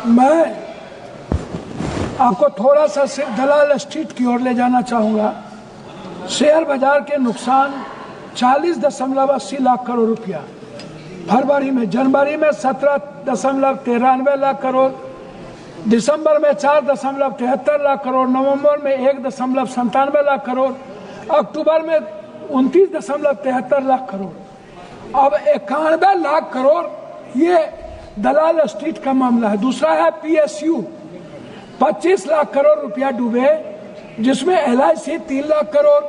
मैं आपको थोड़ा सा सिर्फ दलाल स्ट्रीट की ओर ले जाना चाहूँगा। शेयर बाजार के नुकसान 40.80 लाख करोड़ रुपया फरवरी में, जनवरी में 17.93 लाख करोड़, दिसंबर में 4.73 लाख करोड़, नवंबर में 1.97 लाख करोड़, अक्टूबर में 29.73 लाख करोड़। अब 91 लाख करोड़ ये दलाल स्ट्रीट का मामला है। दूसरा है PSU, 25 लाख करोड़ रुपया डूबे, जिसमें LIC 3 लाख करोड़,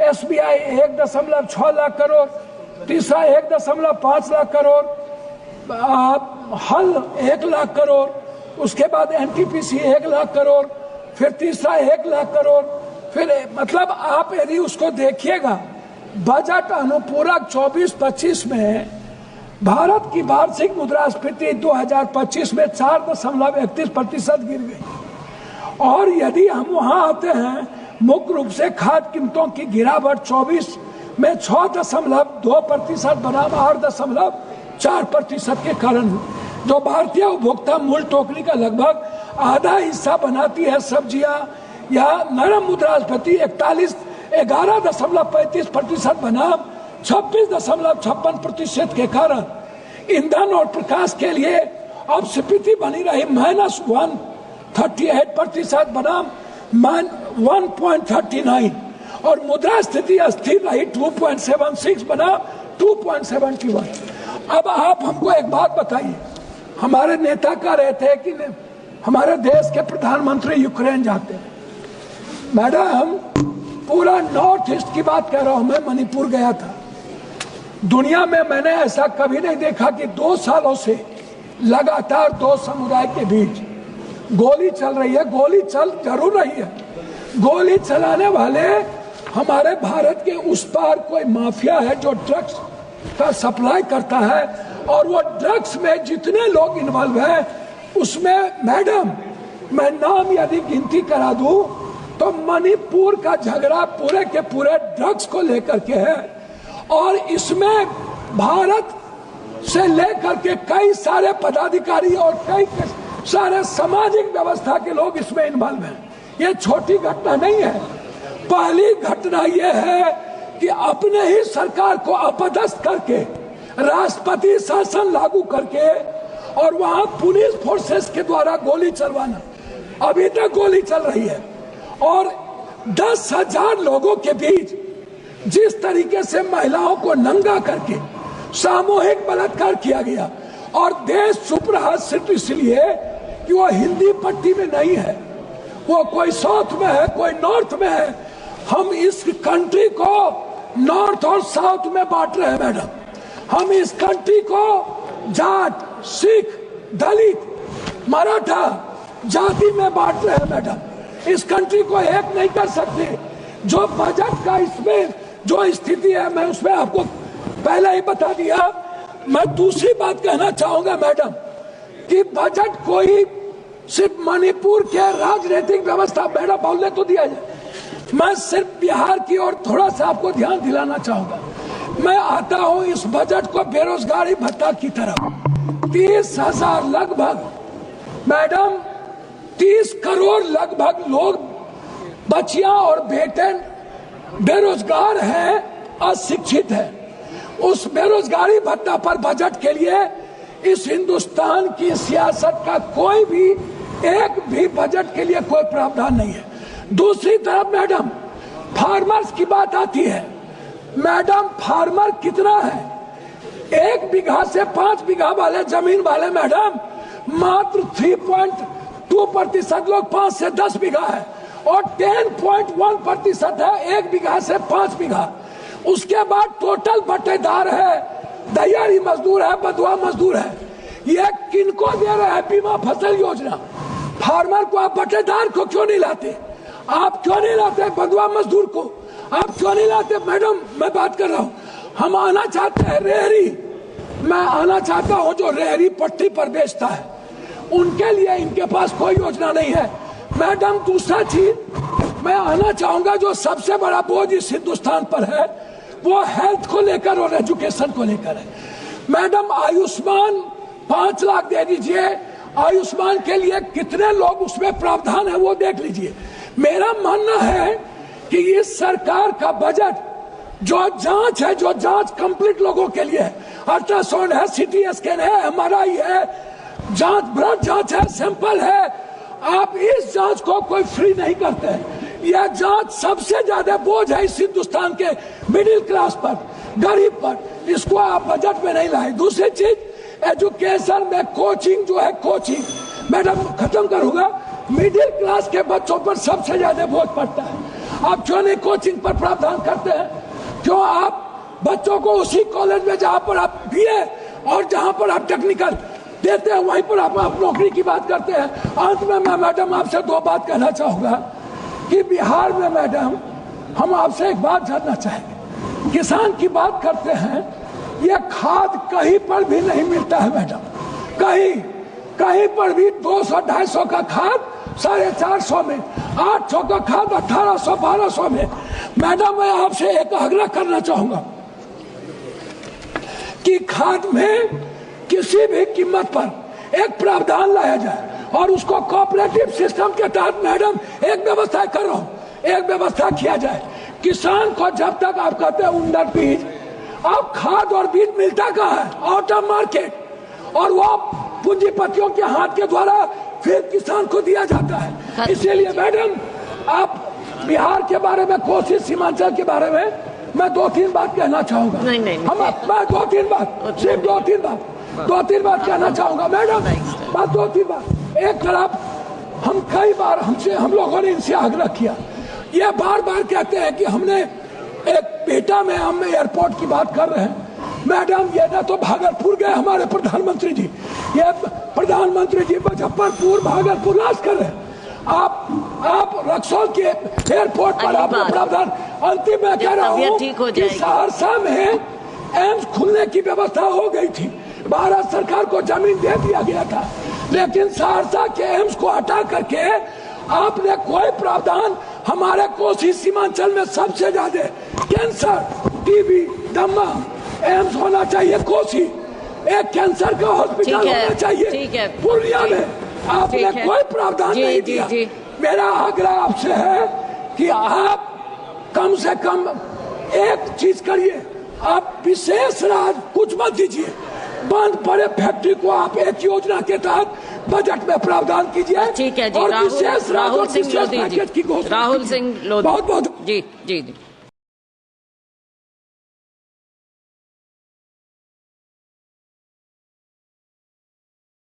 SBI 1.6 लाख करोड़, तीसरा 1.5 लाख करोड़, हल 1 लाख करोड़, उसके बाद NTPC 1 लाख करोड़, फिर तीसरा 1 लाख करोड़, फिर मतलब आप यदि उसको देखिएगा, बजट अनुपूरक 24-25 में भारत की वार्षिक मुद्रास्फीति 2025 में 4.31% गिर गई। और यदि हम वहां आते हैं, मुख्य रूप से खाद्य कीमतों की गिरावट 24 में 6.2% बनाम 8.4% के कारण, जो भारतीय उपभोक्ता मूल टोकरी का लगभग आधा हिस्सा बनाती है सब्जियां, या नरम मुद्रास्फीति 11.35% बनाम 26.56% के कारण ईंधन और प्रकाश के लिए अपस्फीति बनी रही -138% बनाम 1.39, और मुद्रा स्थिति अस्थिर रही 2.76 बनाम 2.71। अब आप हमको एक बात बताइए, हमारे नेता कह रहे थे कि हमारे देश के प्रधानमंत्री यूक्रेन जाते हैं। मैडम, पूरा नॉर्थ ईस्ट की बात कह रहा हूं, मैं मणिपुर गया था। दुनिया में मैंने ऐसा कभी नहीं देखा कि 2 सालों से लगातार 2 समुदाय के बीच गोली चल रही है। गोली चल जरूर रही है, गोली चलाने वाले हमारे भारत के उस पार कोई माफिया है जो ड्रग्स का सप्लाई करता है, और वो ड्रग्स में जितने लोग इन्वॉल्व हैं उसमें मैडम, मैं नाम यदि गिनती करा दूं तो मणिपुर का झगड़ा पूरे के पूरे ड्रग्स को लेकर के है, और इसमें भारत से लेकर के कई सारे पदाधिकारी और कई सारे सामाजिक व्यवस्था के लोग इसमें इन्वॉल्व हैं। ये छोटी घटना नहीं है। पहली घटना यह है कि अपने ही सरकार को अपदस्थ करके, राष्ट्रपति शासन लागू करके, और वहां पुलिस फोर्सेस के द्वारा गोली चलवाना, अभी तक गोली चल रही है। और 10,000 लोगों के बीच जिस तरीके से महिलाओं को नंगा करके सामूहिक बलात्कार किया गया, और देश चुप रहा सिर्फ इसलिए कि वो हिंदी पट्टी में नहीं है, वो कोई साउथ में है, कोई नॉर्थ में है। हम इस कंट्री को नॉर्थ और साउथ में बांट रहे हैं मैडम। हम इस कंट्री को जाट, सिख, दलित, मराठा जाति में बांट रहे हैं मैडम। इस कंट्री को एक नहीं कर सकते। जो बजट का इसमें जो स्थिति है, मैं उसमें आपको पहले ही बता दिया। मैं दूसरी बात कहना चाहूंगा मैडम कि बजट कोई सिर्फ मणिपुर के राजनीतिक व्यवस्था, मैडम बोलने तो दिया जाए, मैं सिर्फ बिहार की ओर थोड़ा सा आपको ध्यान दिलाना चाहूंगा। मैं आता हूं इस बजट को बेरोजगारी भत्ता की तरफ। 30,000 लगभग मैडम, 30 करोड़ लगभग लोग, बच्चियां और बेटे बेरोजगार हैं, अशिक्षित हैं। उस बेरोजगारी भत्ता पर बजट के लिए इस हिंदुस्तान की सियासत का कोई भी एक भी बजट के लिए कोई प्रावधान नहीं है। दूसरी तरफ मैडम, फार्मर्स की बात आती है। मैडम, फार्मर कितना है? 1 बीघा से 5 बीघा वाले जमीन वाले मैडम मात्र 3.2% लोग 5 से 10 बीघा है, और 10.1% है 1 बीघा से 5 बीघा। उसके बाद टोटल बटेदार है, दहियारी मजदूर है, बधुआ मजदूर है। ये किनको दे रहे हैं बीमा फसल योजना? फार्मर को आप बटेदार को क्यों नहीं लाते? आप क्यों नहीं लाते बधुआ मजदूर को? आप क्यों नहीं लाते? मैडम, मैं बात कर रहा हूँ, हम आना चाहते हैं रेहरी, मैं आना चाहता हूँ जो रेहरी पट्टी पर बेचता है, उनके लिए इनके पास कोई योजना नहीं है। मैडम, दूसरा चीज मैं आना चाहूंगा, जो सबसे बड़ा बोझ इस हिंदुस्तान पर है वो हेल्थ को लेकर और एजुकेशन को लेकर है। मैडम, आयुष्मान 5 लाख दे दीजिए, आयुष्मान के लिए कितने लोग उसमें प्रावधान है वो देख लीजिए। मेरा मानना है कि इस सरकार का बजट जो जांच है, जो जांच कंप्लीट लोगों के लिए है, अल्ट्रासाउंड है, सीटी स्कैन है, एमआरआई है, जांच ब्लड जांच है, सैंपल है, आप इस जांच को कोई फ्री नहीं करते। यह जांच सबसे ज्यादा बोझ है इस हिंदुस्तान के मिडिल क्लास पर, गरीब पर। इसको आप बजट में नहीं लाए। दूसरी चीज, एजुकेशन में कोचिंग जो है, कोचिंग मैडम खत्म करूंगा, मिडिल क्लास के बच्चों पर सबसे ज्यादा बोझ पड़ता है। आप क्यों नहीं कोचिंग पर प्रावधान करते हैं? क्यों आप बच्चों को उसी कॉलेज में जहां पर आप बीए और जहां पर आप टेक्निकल देते हैं वहीं पर आप नौकरी की बात करते हैं? अंत में मैं मैडम आपसे दो बात कहना चाहूंगा कि बिहार में मैडम हम आपसे एक बात जानना चाहेंगे। किसान की बात करते हैं, ये खाद कहीं पर भी नहीं मिलता है मैडम, कहीं पर भी 200-250 का खाद 450 में, 800 का खाद 1800-1200 में। मैडम मैं आपसे एक आग्रह करना चाहूंगा कि खाद में किसी भी कीमत पर एक प्रावधान लाया जाए और उसको कोऑपरेटिव सिस्टम के तहत मैडम एक व्यवस्था कर रहा हूं, एक व्यवस्था किया जाए। किसान को जब तक आप कहते हैं उन्नत बीज, अब खाद और बीज मिलता कहाँ है? आउट ऑफ मार्केट, और वो पूंजीपतियों के हाथ के द्वारा फिर किसान को दिया जाता है। इसीलिए मैडम आप बिहार के बारे में, कोसी सीमांचल के बारे में मैं 2-3 बात कहना चाहूंगा। नहीं, मैं 2-3 बात, सिर्फ 2-3 बात कहना चाहूंगा मैडम, बस 2-3 बात। एक तरफ हम कई बार हम लोगों ने इनसे आग्रह किया, ये बार बार कहते हैं कि हमने एक पेटा में हम एयरपोर्ट की बात कर रहे हैं। मैडम ये ना तो भागलपुर गए हमारे प्रधानमंत्री जी, ये प्रधानमंत्री जी मुजफ्फरपुर भागलपुर राज कर रहे हैं। आप रक्सौल के एयरपोर्ट पर आपने प्रावधान, अंतिम में कह रहा हूँ कि सहरसा में एम्स खुलने की व्यवस्था हो गई थी, भारत सरकार को जमीन दे दिया गया था, लेकिन सहरसा के एम्स को हटा करके आपने कोई प्रावधान, हमारे कोसी सीमांचल में सबसे ज्यादा कैंसर, टीबी, दमा एम्स होना चाहिए, कोसी एक कैंसर का हॉस्पिटल होना चाहिए पूर्णिया में, आपने कोई प्रावधान नहीं दिया। मेरा आग्रह आपसे है कि आप कम से कम एक चीज करिए, आप विशेष राज कुछ मत दीजिए, बंद पड़े फैक्ट्री को आप एक योजना के तहत बजट में प्रावधान कीजिए। ठीक है जी, और विशेष राहुल सिंह लोधी जी, बहुत बहुत जी।